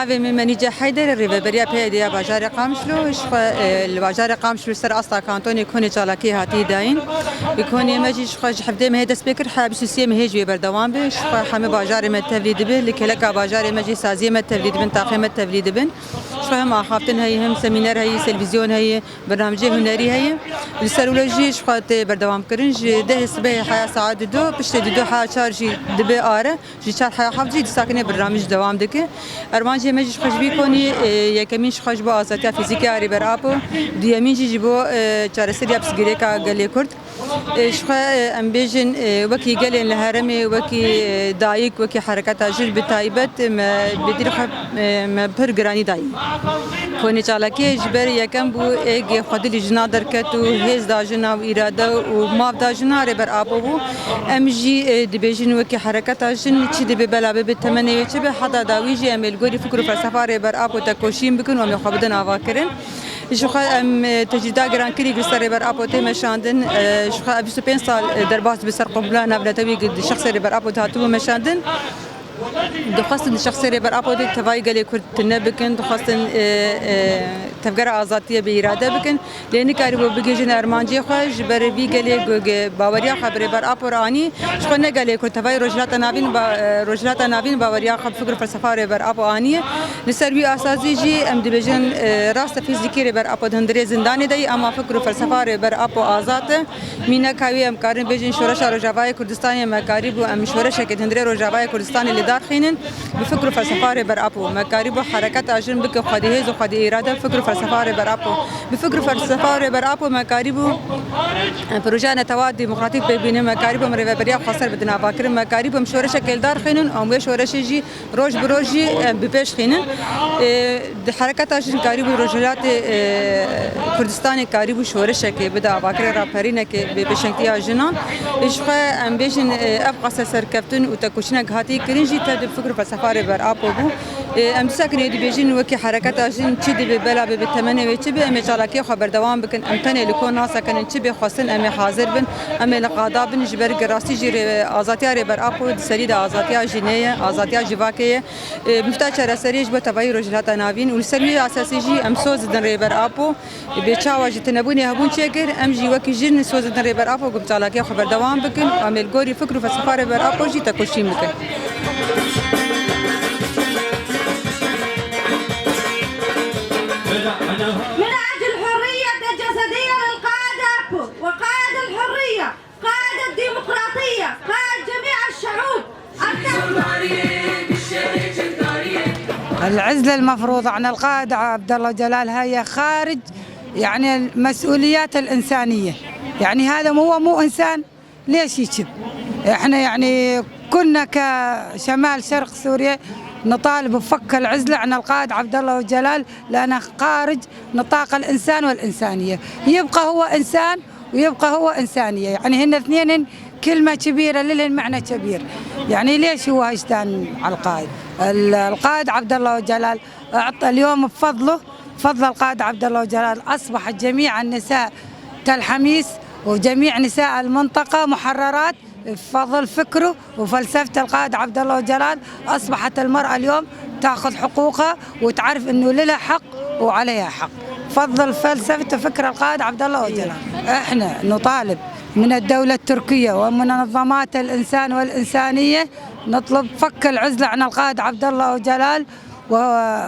ناوي من منيجة حيدر الريفبريا بيديا باجار قامشلو الباجار قامشلو سر أصلا كانتون يكون جالاكي هاتي داين يكون يمجي شخ حفدة مهد سبيكر حابس سيم هيج بردوام بش حمي باجار من التفليد به لكلك باجار مجي سازية من التفليد بن تاقيم التفليد بن شو هم خافتن هي هم سمينار هي تلفزيون هي برنامج هنري هي السرولوجي شو بردوام كرنج ده سبه حياة سعادة دو بشت دو حياة شارجي دبي آره جي شار حياة حافظي ساكنة برنامج دوام دكه ارمانجي مجيش خوش بيكوني يكميش خوش با آزادیا فیزیکی آری بر آپو دیامین جی بو چارسری ابس گریکا گلی کرد شخا ام بیجن وکی گلی لهرمی وکی دایک وکی حرکت اجر بتایبت ما بدیر خب ما برگرانی دای کنی چالاکی جبر یکم بو اگ خودی جنا درکت و هز داجنا و اراده و ماف داجنا آری بر آپو بو ام جی دبیجن وکی حرکت اجن چی دبی بلابه بتمنی چی به حدا داویجی امل گوری فکر فلسفه آری بر آپو تکوشیم بکن و میخوابدن آواکرن شخا ام تجديد جران كري بسر بر ابو تمشاندن شخا 25 سال درباس بسر قبله نبلتوي شخص بر ابو تاتو مشاندن دخواست الشخص بر ابو تفاي قال كنت نبكن دخواست تفجر آزادية بإرادة بكن لأن كاربو بيجين أرمانجي خش بر بي قال باوريا خبر بر ابو راني شخنا قال كنت تفاي رجلات نابين باوريا خب فكر فلسفة بر ابو اني لسروي اساسي جي ام دبيجن راست فيزيكي بر ابو هندري زنداني دي اما فكر فلسفة بر ابو آزاد مينا كاوي ام كارن بيجين شورش روجاواي كردستان مكاربو ام شورش كد هندري روجاواي كردستان اللي دار خينن بفكر فلسفة بر ابو مكاربو حركات اجن بك خديهز وخدي إرادة فكر فلسفة بر ابو بفكر فلسفة بر ابو مكاربو بروجا نتواد ديمقراطيك بين مكاربو مريفبريا خسر بدنا باكر مكاربو مشورش كل دار خينن او شورش جي روج بروجي ببيش خينن حركات اجن كاربو رجلات كردستان كاربو شورش كي بدا باكر رابرين كي بشنتيا جنان اشخا ام بيجن ابقى سركفتن وتكوشنا هاتي كرنجي تد فكر فلسفه بر ابو بو ام ساكن دي بيجن وكي حركات اجن تشدي ببلا بالتمنى وتبي ام چالاكي خبر دوام بكن ام تني لكون ناس كان تشبي خاصن ام حاضر بن ام لقادا بن جبر جراسي جي ازاتيا بر ابو سريد ازاتيا جنيه ازاتيا جواكيه مفتاح رسريج بتبعي رجلات نافين والسريه اساسي جي ام سوز دن بر ابو بيچاوا جتنبوني هبون شكر ام جي وكي جن سوز دن بر ابو قم چالاكي خبر دوام بكن ام الغوري فكر فلسفه بر ابو جي تكوشي مكن من أجل الحرية الجسدية للقائد أبو وقائد الحرية قائد الديمقراطية قائد جميع الشعوب العزلة المفروضة عن القائد عبد الله جلال هي خارج يعني المسؤوليات الإنسانية يعني هذا هو مو إنسان ليش يكذب احنا يعني كنا كشمال شرق سوريا نطالب بفك العزلة عن القائد عبد الله جلال لأنه خارج نطاق الإنسان والإنسانية يبقى هو إنسان ويبقى هو إنسانية يعني هن اثنين كلمة كبيرة لهن معنى كبير يعني ليش هو هيشتان على القائد القائد عبد الله جلال أعطى اليوم بفضله فضل القائد عبد الله جلال أصبحت جميع النساء كالحميس وجميع نساء المنطقة محررات بفضل فكره وفلسفة القائد عبد الله جلال أصبحت المرأة اليوم تأخذ حقوقها وتعرف أنه لها حق وعليها حق فضل فلسفة وفكر القائد عبد الله جلال. احنا نطالب من الدولة التركية ومن منظمات الإنسان والإنسانية نطلب فك العزلة عن القائد عبد الله جلال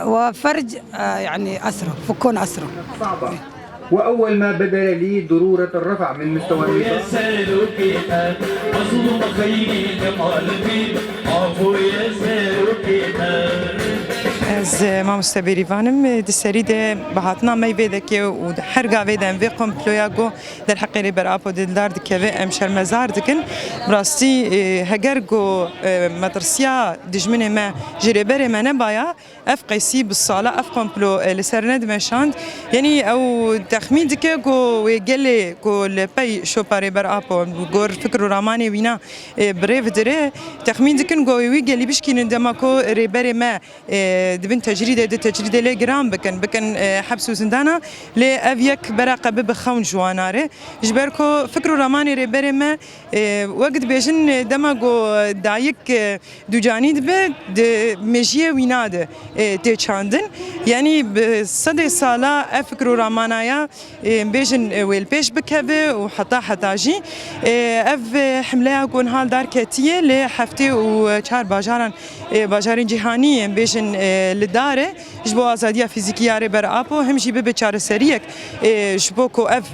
وفرج يعني أسره فكون أسره. وأول ما بدا لي ضرورة الرفع من مستوى از ما مستبری وانم دسری ده بهاتنا میوه که و هر گاوی دم وی کمپلویا گو در حقیقی بر آب و دلدار دکوه امشر مزار دکن براستی هگر گو مدرسیا دجمن ما جریبر من بایا اف قیسی بالصاله اف کمپلو لسرند مشاند یعنی او تخمین دکه گو گله گو لپی شو پاره بر آب و گور فکر رامانی وینا بریف دره تخمین دکن گو وی گلی بشکین دما کو ریبر ما بن تجريد لي جرام بكن حبس وزندانا لأفيك براقة بخون جواناره جبركو فكروا رماني ربري ما وقت بيجن دماغو دايك دوجانيد به مجيه ويناده تيشاندن يعني بصدي سالة أفكروا رمانايا بيجن والبيش بكبه وحتى حتاجي اف حملة يكون هال دار كتير لحفتي وشهر باجارين جهاني بيجن للداره جبو آزادية فيزيكية ربر آبو همشي ببچار سريك جبوكو اف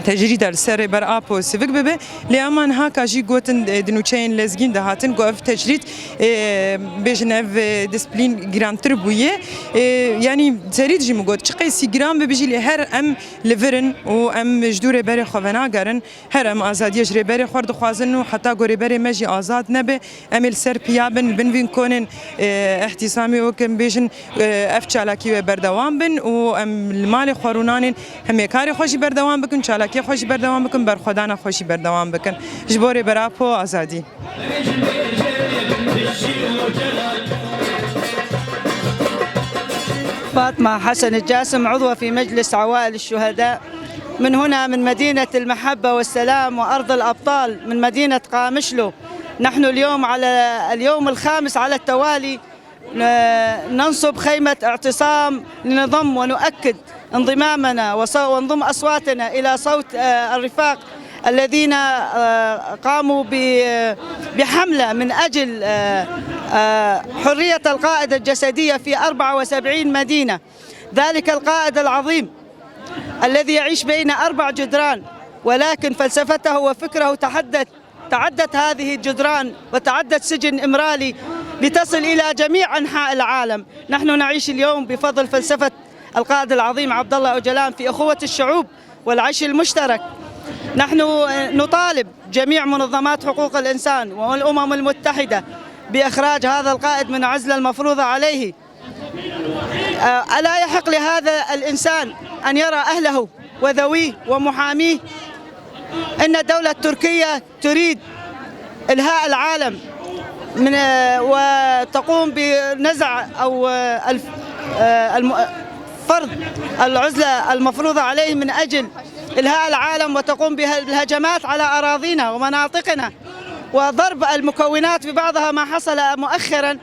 تجريد السر بر آبو سفك ببه لأمان ها كاجي قوتن دنوچين لزگين دهاتن قو اف تجريد بيجن اف ديسبلين جرام تربوية يعني تريد جي مقود چقي سي جرام ببيجي لهر ام لفرن و ام جدور بري خونا گرن هر ام آزادية جري بري خورد خوازن و حتى قوري بري مجي آزاد نبه ام السر بيابن بنوين كونن احتسامي وكن بيجن اف چالاكي بردوام بن و ام المال خورونانن هم كاري خوشي بردوام بكن چالاكي خوشی بردوام بکن بر خدانا خوشی بردوام بکن جبوری براپو آزادی فاطمة حسن الجاسم عضوة في مجلس عوائل الشهداء من هنا من مدينة المحبة والسلام وأرض الأبطال من مدينة قامشلو. نحن اليوم على اليوم الخامس على التوالي ننصب خيمة اعتصام لنضم ونؤكد انضمامنا ونضم أصواتنا إلى صوت الرفاق الذين قاموا بحملة من أجل حرية القائد الجسدية في 74 مدينة. ذلك القائد العظيم الذي يعيش بين 4 جدران ولكن فلسفته وفكره تعدت هذه الجدران وتعدت سجن إمرالي لتصل إلى جميع أنحاء العالم. نحن نعيش اليوم بفضل فلسفة القائد العظيم عبد الله أوجلان في أخوة الشعوب والعيش المشترك. نحن نطالب جميع منظمات حقوق الإنسان والأمم المتحدة بإخراج هذا القائد من العزلة المفروضة عليه. ألا يحق لهذا الإنسان أن يرى أهله وذويه ومحاميه؟ إن الدولة التركية تريد إلهاء العالم وتقوم بنزع أو فرض العزلة المفروضة عليه من أجل إلهاء العالم، وتقوم بالهجمات على أراضينا ومناطقنا وضرب المكونات ببعضها ما حصل مؤخرا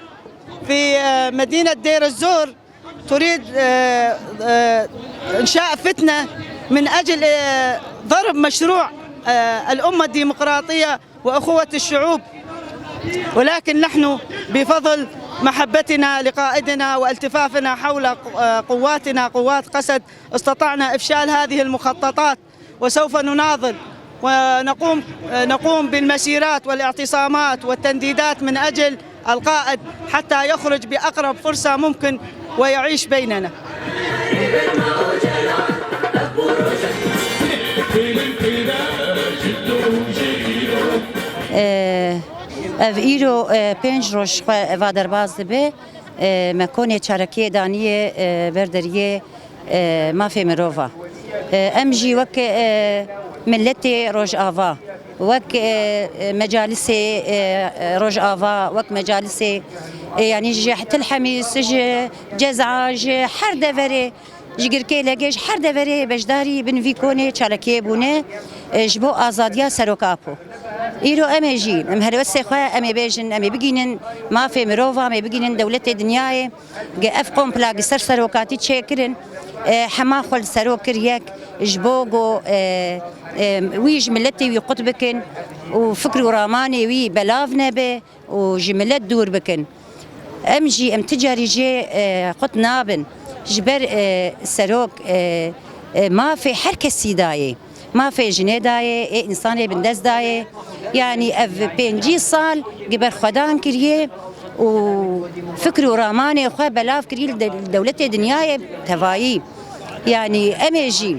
في مدينة دير الزور. تريد إنشاء فتنة من أجل ضرب مشروع الأمة الديمقراطية وأخوة الشعوب. ولكن نحن بفضل محبتنا لقائدنا والتفافنا حول قواتنا قوات قسد استطعنا إفشال هذه المخططات، وسوف نناضل ونقوم بالمسيرات والاعتصامات والتنديدات من أجل القائد حتى يخرج بأقرب فرصة ممكن ويعيش بيننا. اف ایرو 5 روز و درباز به مکانی چارکی دانیه بردریه مافی مروفا امجی وک ملتی روج آوا وک مجالس روج آوا وک مجالس يعني جحت الحميس جزعج حر دفري جگر که لگیش هر دوره بجداری بنوی کنه چالکی بونه جبو آزادیا سروکاپو ایرو امجی هر وسه خو ام بیجن ام بگینن ما في مروفا ام بگینن دولت دنیای اف کمپلاگ سروکاتی چکرن حما خل سروکر یک جبو گو ویج ملتی وی قطبکن وفكر وراماني وي بلافنا به وجملت دور بكن امجي ام تجاري جي قط نابن جبر سروك ما في حركة سيداية ما في جنيداية إنسانية بندز داية يعني أف بينجي صال جبر خدان كريه وفكر وراماني خو بلاف كريه دولة الدنيا تفايي يعني أميجي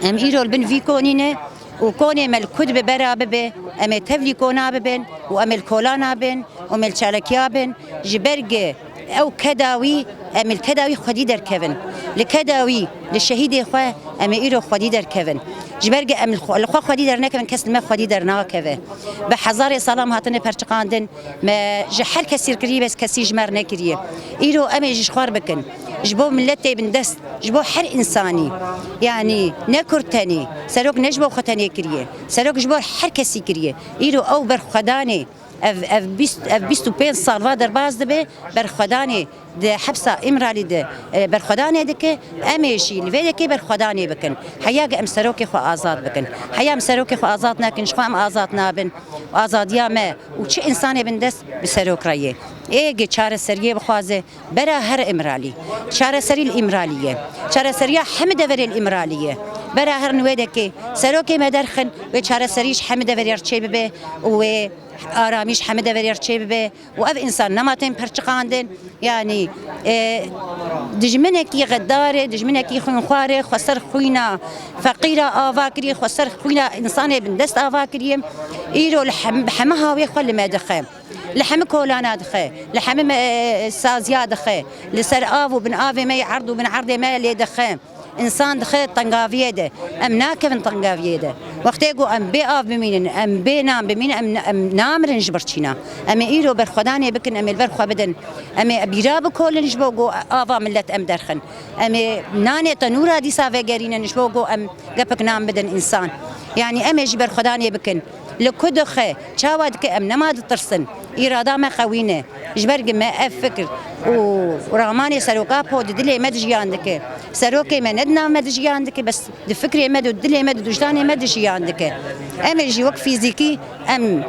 ام إيرول بن في كونينه وكوني مل كتب برابه ام تفلي كونا ببن وام الكولانا بن وام الشالكيا بن جبرجه او كداوي ام الكداوي خدي در كفن لكداوي للشهيد اخوه ام ايرو خدي در كفن جبرگ ام الخوا خودی در نکن کس ما خودی در ناکه به هزار سلام هاتنه پرچقاندن ما جهر کثیر کری بس کسی جمر نکریه ایرو ام جشخوار بکن جبو ملت بن دست جبو هر انسانی يعني نكرتني سروك نجبو ختني كريه سروك جبو هر كسي كريه ايرو او برخداني اف بيستو بين صار فادر باز دبي برخداني ده حبسه امرالي ده برخداني دك امشي لفيدك برخداني بكن حياق ام سروك خو ازاد بكن حيا ام سروك خو ازاد ناكن شخو ام ازاد نابن ازاد يا ما وش انسان بندس بسروك رايه ايه چاره سریه بخوازه برا هر امرالي چاره سری الامراليه چاره سریه حمد ور الامراليه برا هر نويدك سروك مدرخن و چاره سریش حمد ور چي به و آرامیش حمد وریر چه به و اف انسان نماتن پرچقاندن يعني دجمنه کی غداره دجمنه کی خون خواره خسر خوینا فقیره آواکری خسر خوینا انسان بن دست آواکری ایرو لحم هاوی خل ما دخه لحم كولانا دخه لحم سازيا دخه لسر آف وبن آف ما يعرض وبن عرض ما اللي دخه انسان دخل طنقافيه ده ام ناكفن طنقافيه ده وقت يقول ام بي اف بمين ام بي نام بمين ام نامر نجبرتشينا ام ايرو برخداني بكن ام البرخ بدن ام بيراب كل نجبوغو افا ملت ام درخن ام ناني تنورا دي سافيغرين نجبوغو ام قبك نام بدن انسان يعني ام يجبر خداني بكن لكدخه شاودك ام نماد ترسن إرادة ما خوينة جبرج ما أفكر ورغماني سروكا بود دلي مدجي عندك سروكي ما ندنا مدجي عندك بس الفكرة مد دلي مد وجداني مدجي عندك أم يجي وقت فيزيكي أم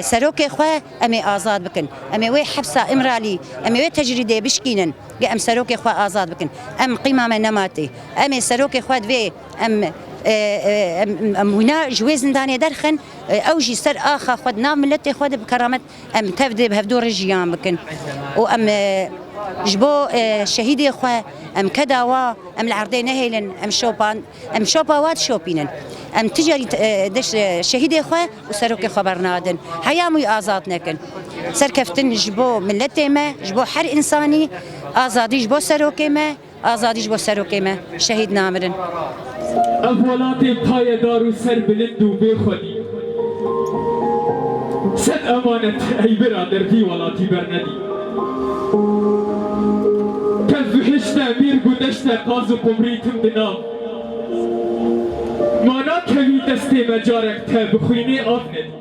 سروكي خوا أم آزاد بكن أم وي حبسة إمرالي أم وي تجريدة بشكينن أم سروكي خوا آزاد بكن أم قيمة من نماتي أم سروكي خوا دوي أم هنا جويز نداني درخن او جي سر اخا خد نام ملتي خد بكرامه ام تبدي بهدور رجيان بكن وام جبو شهيدي خو ام كداوا ام العرضين هيلن ام شوباوات شوبينن ام تجري دش شهيدي خو وسروك خبرنادن حيامي ازاد نكن سركفتن جبو ملتي ما جبو حر انساني ازادي جبو سروك ما ازادي جبو سروك ما شهيد نامرن اولاد پای دارو سر بلند و بی خودی صد امانت ای برادر دی ولاتی برندی کز هشت میر گذشت قاز و قمریتم دنام مانا کوی دستی مجارک تا بخوینی آف ندی